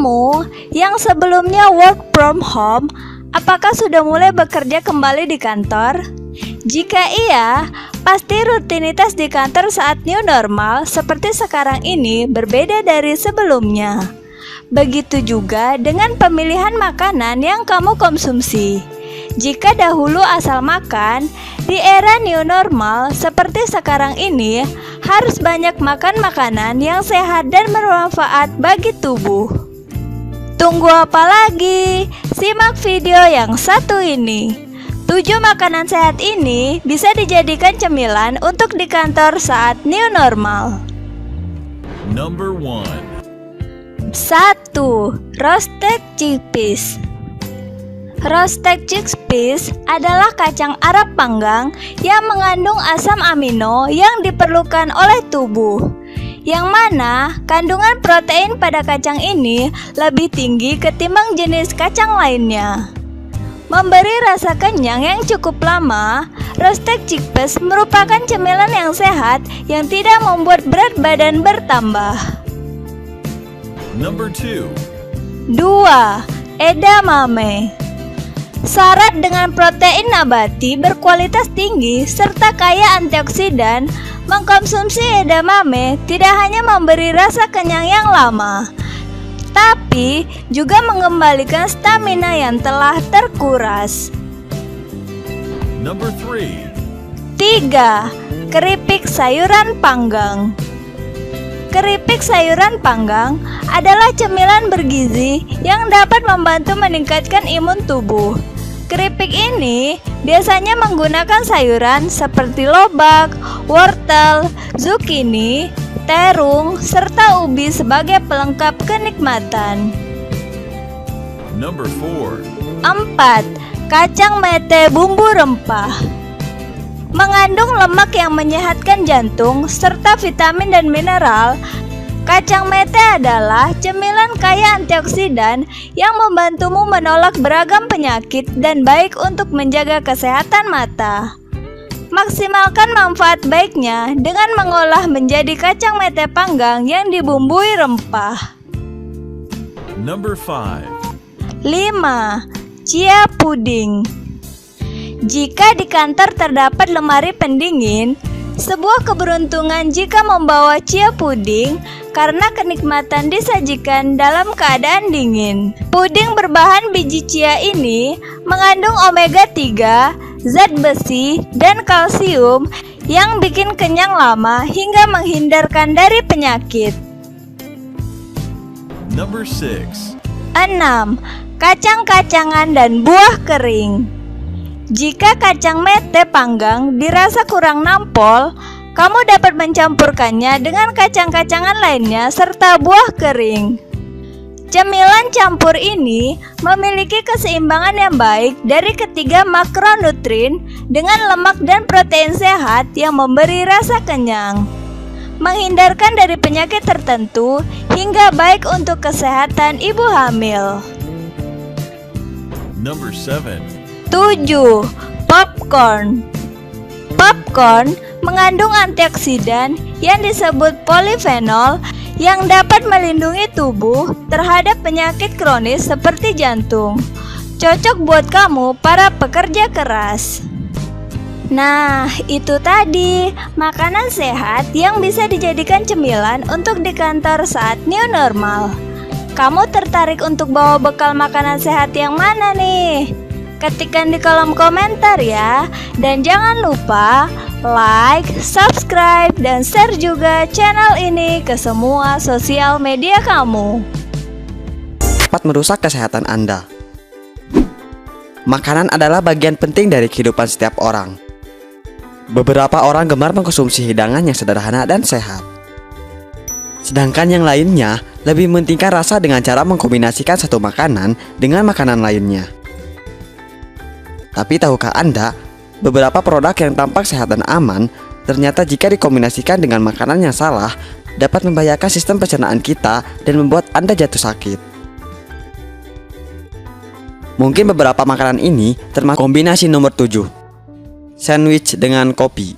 Kamu yang sebelumnya work from home, apakah sudah mulai bekerja kembali di kantor? Jika iya, pasti rutinitas di kantor saat new normal seperti sekarang ini berbeda dari sebelumnya. Begitu juga dengan pemilihan makanan yang kamu konsumsi. Jika dahulu asal makan, di era new normal seperti sekarang ini harus banyak makan makanan yang sehat dan bermanfaat bagi tubuh. Tunggu apa lagi? Simak video yang satu ini. 7 makanan sehat ini bisa dijadikan cemilan untuk di kantor saat new normal. Number 1. 1. Roasted chickpeas. Roasted chickpeas adalah kacang Arab panggang yang mengandung asam amino yang diperlukan oleh tubuh, yang mana kandungan protein pada kacang ini lebih tinggi ketimbang jenis kacang lainnya. Memberi rasa kenyang yang cukup lama, roasted chickpeas merupakan cemilan yang sehat yang tidak membuat berat badan bertambah. Number 2. 2. Edamame. Syarat dengan protein nabati berkualitas tinggi serta kaya antioksidan, mengkonsumsi edamame tidak hanya memberi rasa kenyang yang lama, tapi juga mengembalikan stamina yang telah terkuras. Number 3. 3. Keripik sayuran panggang. Keripik sayuran panggang adalah cemilan bergizi yang dapat membantu meningkatkan imun tubuh. Keripik ini biasanya menggunakan sayuran seperti lobak, wortel, zucchini, terung, serta ubi sebagai pelengkap kenikmatan. Number 4. 4. Kacang mete bumbu rempah. Mengandung lemak yang menyehatkan jantung serta vitamin dan mineral, kacang mete adalah cemilan kaya antioksidan yang membantumu menolak beragam penyakit dan baik untuk menjaga kesehatan mata. Maksimalkan manfaat baiknya dengan mengolah menjadi kacang mete panggang yang dibumbui rempah. Number 5. 5. Chia puding. Jika di kantor terdapat lemari pendingin, sebuah keberuntungan jika membawa chia puding karena kenikmatan disajikan dalam keadaan dingin. Puding berbahan biji chia ini mengandung omega 3, zat besi, dan kalsium yang bikin kenyang lama hingga menghindarkan dari penyakit. Number 6. 6. Kacang-kacangan dan buah kering. Jika kacang mete panggang dirasa kurang nampol, kamu dapat mencampurkannya dengan kacang-kacangan lainnya serta buah kering. Cemilan campur ini memiliki keseimbangan yang baik dari ketiga makronutrien dengan lemak dan protein sehat yang memberi rasa kenyang, menghindarkan dari penyakit tertentu hingga baik untuk kesehatan ibu hamil. Number 7. 7. Popcorn. Popcorn mengandung antioksidan yang disebut polifenol yang dapat melindungi tubuh terhadap penyakit kronis seperti jantung. Cocok buat kamu para pekerja keras. Nah, itu tadi makanan sehat yang bisa dijadikan cemilan untuk di kantor saat new normal. Kamu tertarik untuk bawa bekal makanan sehat yang mana nih? Ketikkan di kolom komentar ya. Dan jangan lupa like, subscribe, dan share juga channel ini ke semua sosial media kamu. Dapat merusak kesehatan Anda. Makanan adalah bagian penting dari kehidupan setiap orang. Beberapa orang gemar mengkonsumsi hidangan yang sederhana dan sehat. Sedangkan yang lainnya lebih mementingkan rasa dengan cara mengkombinasikan satu makanan dengan makanan lainnya. Tapi tahukah Anda, beberapa produk yang tampak sehat dan aman, ternyata jika dikombinasikan dengan makanan yang salah, dapat membahayakan sistem pencernaan kita dan membuat Anda jatuh sakit. Mungkin beberapa makanan ini termasuk kombinasi nomor 7, sandwich dengan kopi.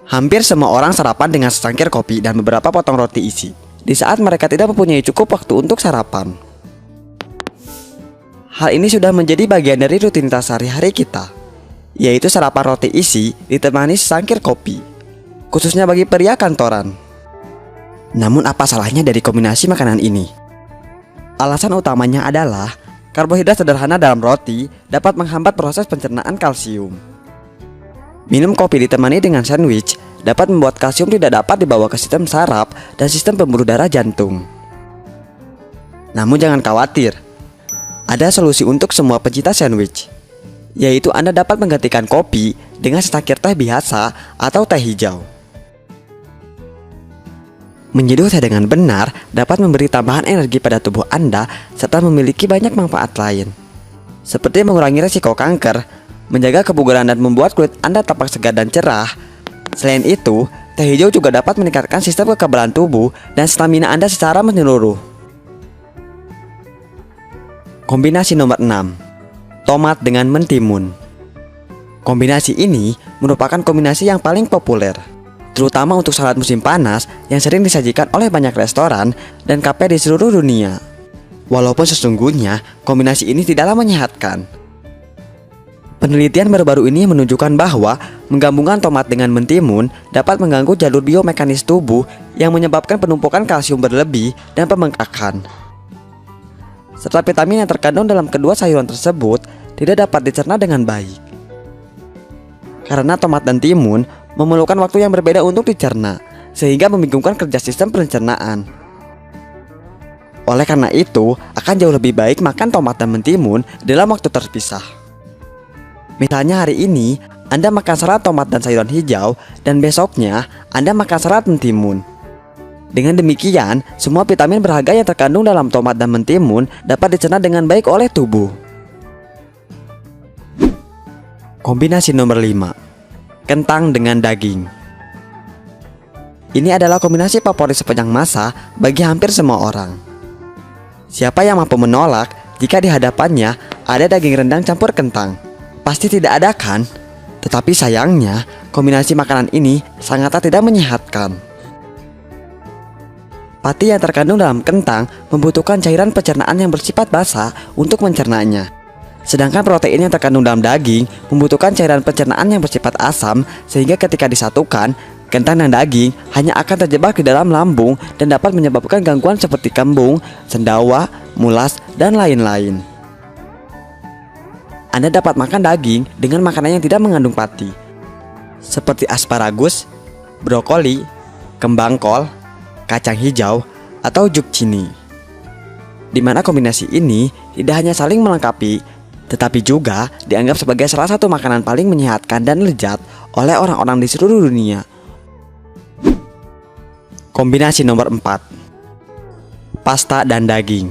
Hampir semua orang sarapan dengan secangkir kopi dan beberapa potong roti isi. di saat mereka tidak mempunyai cukup waktu untuk sarapan. Hal ini sudah menjadi bagian dari rutinitas sehari-hari kita, yaitu sarapan roti isi ditemani secangkir kopi, khususnya bagi pria kantoran. Namun apa salahnya dari kombinasi makanan ini? Alasan utamanya adalah karbohidrat sederhana dalam roti dapat menghambat proses pencernaan kalsium. Minum kopi ditemani dengan sandwich dapat membuat kalsium tidak dapat dibawa ke sistem saraf dan sistem pembuluh darah jantung. Namun jangan khawatir, ada solusi untuk semua pencinta sandwich, yaitu Anda dapat menggantikan kopi dengan secangkir teh biasa atau teh hijau. Menyeduh teh dengan benar dapat memberi tambahan energi pada tubuh Anda serta memiliki banyak manfaat lain, seperti mengurangi risiko kanker, menjaga kebugaran dan membuat kulit Anda tampak segar dan cerah. Selain itu, teh hijau juga dapat meningkatkan sistem kekebalan tubuh dan stamina Anda secara menyeluruh. Kombinasi nomor 6, tomat dengan mentimun. Kombinasi ini merupakan kombinasi yang paling populer, terutama untuk salad musim panas yang sering disajikan oleh banyak restoran dan kafe di seluruh dunia. Walaupun sesungguhnya kombinasi ini tidaklah menyehatkan. Penelitian baru-baru ini menunjukkan bahwa menggabungkan tomat dengan mentimun dapat mengganggu jalur biomekanis tubuh yang menyebabkan penumpukan kalsium berlebih dan pembengkakan. Serta vitamin yang terkandung dalam kedua sayuran tersebut tidak dapat dicerna dengan baik. Karena tomat dan timun memerlukan waktu yang berbeda untuk dicerna, sehingga membingungkan kerja sistem pencernaan. Oleh karena itu, akan jauh lebih baik makan tomat dan mentimun dalam waktu terpisah. Misalnya hari ini, Anda makan salad tomat dan sayuran hijau, dan besoknya Anda makan salad mentimun. Dengan demikian, semua vitamin berharga yang terkandung dalam tomat dan mentimun dapat dicerna dengan baik oleh tubuh. Kombinasi nomor 5, kentang dengan daging. Ini adalah kombinasi favorit sepanjang masa bagi hampir semua orang. Siapa yang mampu menolak jika di hadapannya ada daging rendang campur kentang? Pasti tidak ada kan? Tetapi sayangnya, kombinasi makanan ini sangatlah tidak menyehatkan. Pati yang terkandung dalam kentang membutuhkan cairan pencernaan yang bersifat basah untuk mencernanya. Sedangkan protein yang terkandung dalam daging membutuhkan cairan pencernaan yang bersifat asam, sehingga ketika disatukan, kentang dan daging hanya akan terjebak di dalam lambung dan dapat menyebabkan gangguan seperti kembung, sendawa, mulas, dan lain-lain. Anda dapat makan daging dengan makanan yang tidak mengandung pati, seperti asparagus, brokoli, kembang kol, kacang hijau, atau zucchini. Di mana kombinasi ini tidak hanya saling melengkapi, tetapi juga dianggap sebagai salah satu makanan paling menyehatkan dan lezat oleh orang-orang di seluruh dunia. Kombinasi nomor 4, pasta dan daging.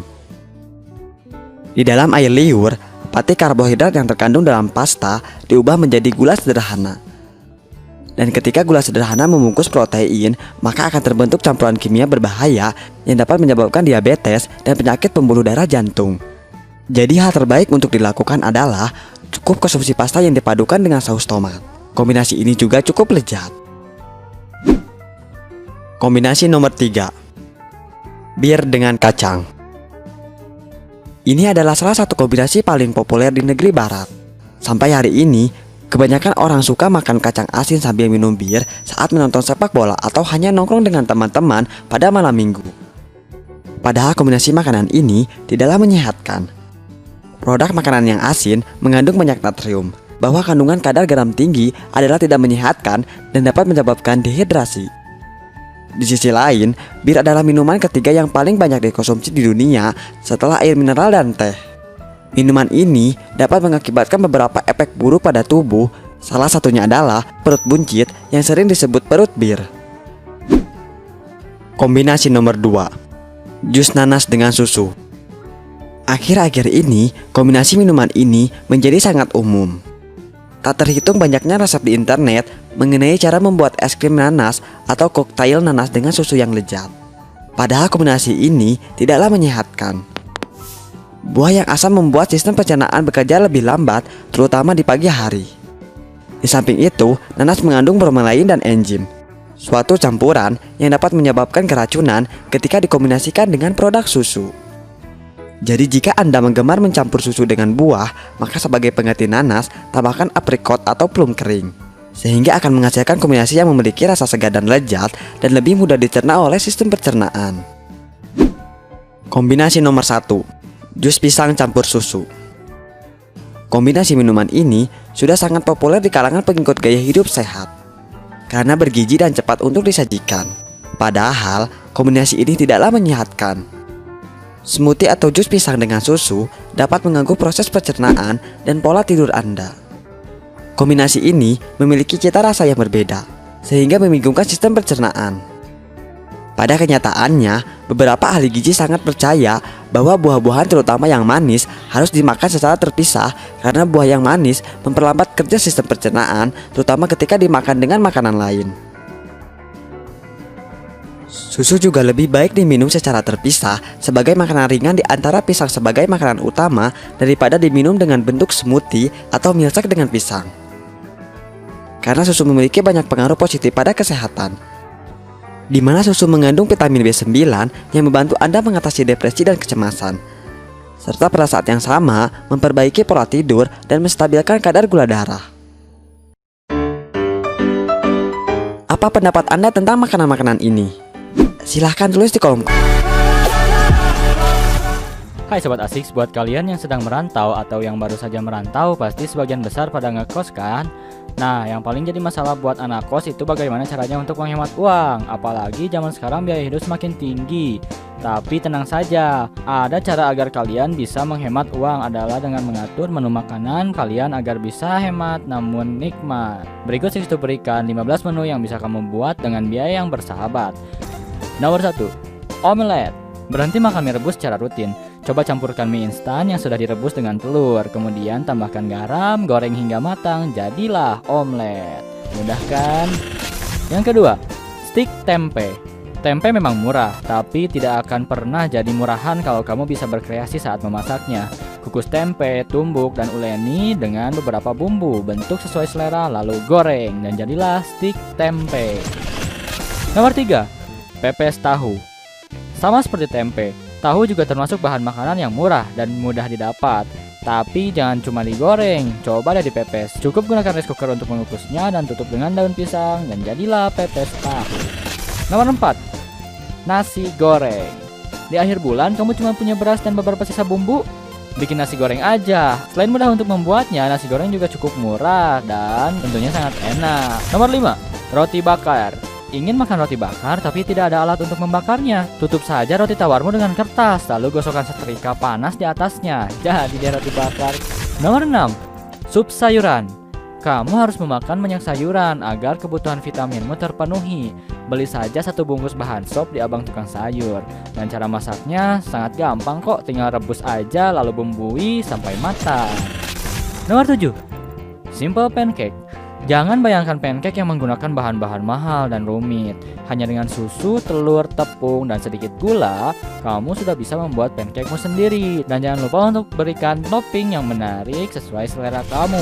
Di dalam air liur, pati karbohidrat yang terkandung dalam pasta diubah menjadi gula sederhana. Dan ketika gula sederhana membungkus protein, maka akan terbentuk campuran kimia berbahaya yang dapat menyebabkan diabetes dan penyakit pembuluh darah jantung. Jadi hal terbaik untuk dilakukan adalah cukup konsumsi pasta yang dipadukan dengan saus tomat. Kombinasi ini juga cukup lezat. Kombinasi nomor 3, bir dengan kacang. Ini adalah salah satu kombinasi paling populer di negeri barat. Sampai hari ini, kebanyakan orang suka makan kacang asin sambil minum bir saat menonton sepak bola atau hanya nongkrong dengan teman-teman pada malam minggu. Padahal kombinasi makanan ini tidaklah menyehatkan. Produk makanan yang asin mengandung banyak natrium, bahwa kandungan kadar garam tinggi adalah tidak menyehatkan dan dapat menyebabkan dehidrasi. Di sisi lain, bir adalah minuman ketiga yang paling banyak dikonsumsi di dunia setelah air mineral dan teh. Minuman ini dapat mengakibatkan beberapa efek buruk pada tubuh, salah satunya adalah perut buncit yang sering disebut perut bir. Kombinasi nomor 2, jus nanas dengan susu. Akhir-akhir ini, kombinasi minuman ini menjadi sangat umum. Tak terhitung banyaknya resep di internet mengenai cara membuat es krim nanas atau koktail nanas dengan susu yang lezat. Padahal kombinasi ini tidaklah menyehatkan. Buah yang asam membuat sistem pencernaan bekerja lebih lambat, terutama di pagi hari. Di samping itu, nanas mengandung bromelain dan enzim, suatu campuran yang dapat menyebabkan keracunan ketika dikombinasikan dengan produk susu. Jadi jika Anda menggemar mencampur susu dengan buah, maka sebagai pengganti nanas, tambahkan aprikot atau plum kering, sehingga akan menghasilkan kombinasi yang memiliki rasa segar dan lezat dan lebih mudah dicerna oleh sistem pencernaan. Kombinasi nomor 1, jus pisang campur susu. Kombinasi minuman ini sudah sangat populer di kalangan pengikut gaya hidup sehat karena bergizi dan cepat untuk disajikan. Padahal kombinasi ini tidaklah menyehatkan. Smoothie atau jus pisang dengan susu dapat mengganggu proses pencernaan dan pola tidur Anda. Kombinasi ini memiliki cita rasa yang berbeda, sehingga membingungkan sistem pencernaan. Pada kenyataannya, beberapa ahli gizi sangat percaya bahwa buah-buahan terutama yang manis harus dimakan secara terpisah karena buah yang manis memperlambat kerja sistem pencernaan, terutama ketika dimakan dengan makanan lain. Susu juga lebih baik diminum secara terpisah sebagai makanan ringan di antara pisang sebagai makanan utama daripada diminum dengan bentuk smoothie atau milkshake dengan pisang. Karena susu memiliki banyak pengaruh positif pada kesehatan, di mana susu mengandung vitamin B9 yang membantu Anda mengatasi depresi dan kecemasan, serta pada saat yang sama memperbaiki pola tidur dan menstabilkan kadar gula darah. Apa pendapat Anda tentang makanan-makanan ini? Silahkan tulis di kolom. Hai Sobat Asik, buat kalian yang sedang merantau atau yang baru saja merantau, pasti sebagian besar pada ngekos kan? Nah, yang paling jadi masalah buat anak kos itu bagaimana caranya untuk menghemat uang. Apalagi zaman sekarang biaya hidup semakin tinggi. Tapi tenang saja, ada cara agar kalian bisa menghemat uang adalah dengan mengatur menu makanan kalian agar bisa hemat namun nikmat. Berikut Sixto berikan 15 menu yang bisa kamu buat dengan biaya yang bersahabat. Nomor 1, omelet. Berhenti makan mie rebus secara rutin. Coba campurkan mie instan yang sudah direbus dengan telur, kemudian tambahkan garam, goreng hingga matang, jadilah omelet. Mudah kan? Yang kedua, stik tempe. Tempe memang murah, tapi tidak akan pernah jadi murahan kalau kamu bisa berkreasi saat memasaknya. Kukus tempe, tumbuk, dan uleni dengan beberapa bumbu, bentuk sesuai selera, lalu goreng, dan jadilah stik tempe. Nomor 3, pepes tahu. Sama seperti tempe, tahu juga termasuk bahan makanan yang murah dan mudah didapat. Tapi jangan cuma digoreng, coba deh dipepes. Cukup gunakan rice cooker untuk mengukusnya dan tutup dengan daun pisang dan jadilah pepes tahu. Nomor 4, nasi goreng. Di akhir bulan kamu cuma punya beras dan beberapa sisa bumbu? Bikin nasi goreng aja. Selain mudah untuk membuatnya, nasi goreng juga cukup murah dan tentunya sangat enak. Nomor 5, roti bakar. Ingin makan roti bakar tapi tidak ada alat untuk membakarnya? Tutup saja roti tawarmu dengan kertas, lalu gosokkan setrika panas di atasnya. Jadi deh roti bakar. Nomor 6, sup sayuran. Kamu harus memakan banyak sayuran agar kebutuhan vitaminmu terpenuhi. Beli saja 1 bungkus bahan sop di abang tukang sayur. Dan cara masaknya sangat gampang kok, tinggal rebus aja lalu bumbui sampai matang. Nomor 7, simple pancake. Jangan bayangkan pancake yang menggunakan bahan-bahan mahal dan rumit. Hanya dengan susu, telur, tepung, dan sedikit gula, kamu sudah bisa membuat pancakemu sendiri. Dan jangan lupa untuk berikan topping yang menarik sesuai selera kamu.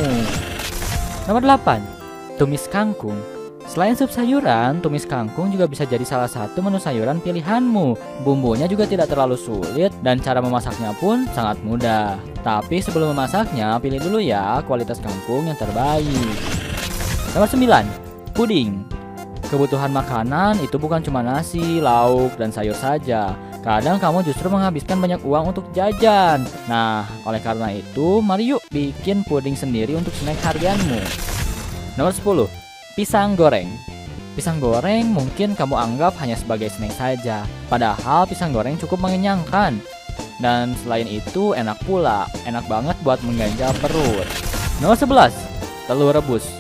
Nomor 8, tumis kangkung. Selain sup sayuran, tumis kangkung juga bisa jadi salah satu menu sayuran pilihanmu. Bumbunya juga tidak terlalu sulit dan cara memasaknya pun sangat mudah. Tapi sebelum memasaknya, pilih dulu ya kualitas kangkung yang terbaik. Nomor 9, puding. Kebutuhan makanan itu bukan cuma nasi, lauk, dan sayur saja. Kadang kamu justru menghabiskan banyak uang untuk jajan. Nah, oleh karena itu, mari yuk bikin puding sendiri untuk snack harianmu. Nomor 10, pisang goreng. Pisang goreng mungkin kamu anggap hanya sebagai snack saja. Padahal pisang goreng cukup mengenyangkan. Dan selain itu enak pula. Enak banget buat mengganjal perut. Nomor 11, telur rebus.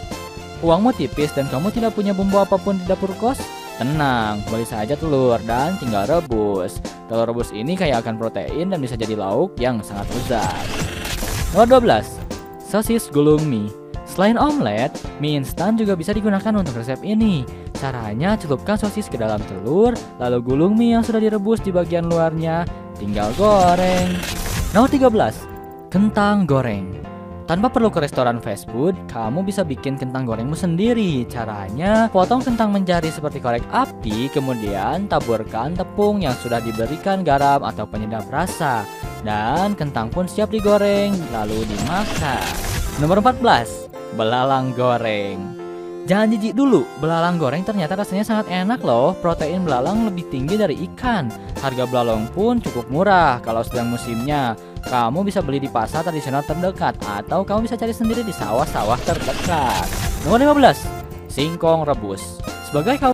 Uangmu tipis dan kamu tidak punya bumbu apapun di dapur kos? Tenang, beli saja telur dan tinggal rebus. Telur rebus ini kaya akan protein dan bisa jadi lauk yang sangat lezat. Nomor 12, sosis gulung mie. Selain omelet, mie instan juga bisa digunakan untuk resep ini. Caranya celupkan sosis ke dalam telur, lalu gulung mie yang sudah direbus di bagian luarnya, tinggal goreng. Nomor 13, kentang goreng. Tanpa perlu ke restoran fast food, kamu bisa bikin kentang gorengmu sendiri. Caranya, potong kentang menjadi seperti korek api, kemudian taburkan tepung yang sudah diberikan garam atau penyedap rasa. Dan kentang pun siap digoreng, lalu dimakan. Nomor 14, belalang goreng. Jangan jijik dulu, belalang goreng ternyata rasanya sangat enak loh. Protein belalang lebih tinggi dari ikan. Harga belalang pun cukup murah kalau sedang musimnya. Kamu bisa beli di pasar tradisional terdekat atau kamu bisa cari sendiri di sawah-sawah terdekat. Nomor 15, singkong rebus. Sebagai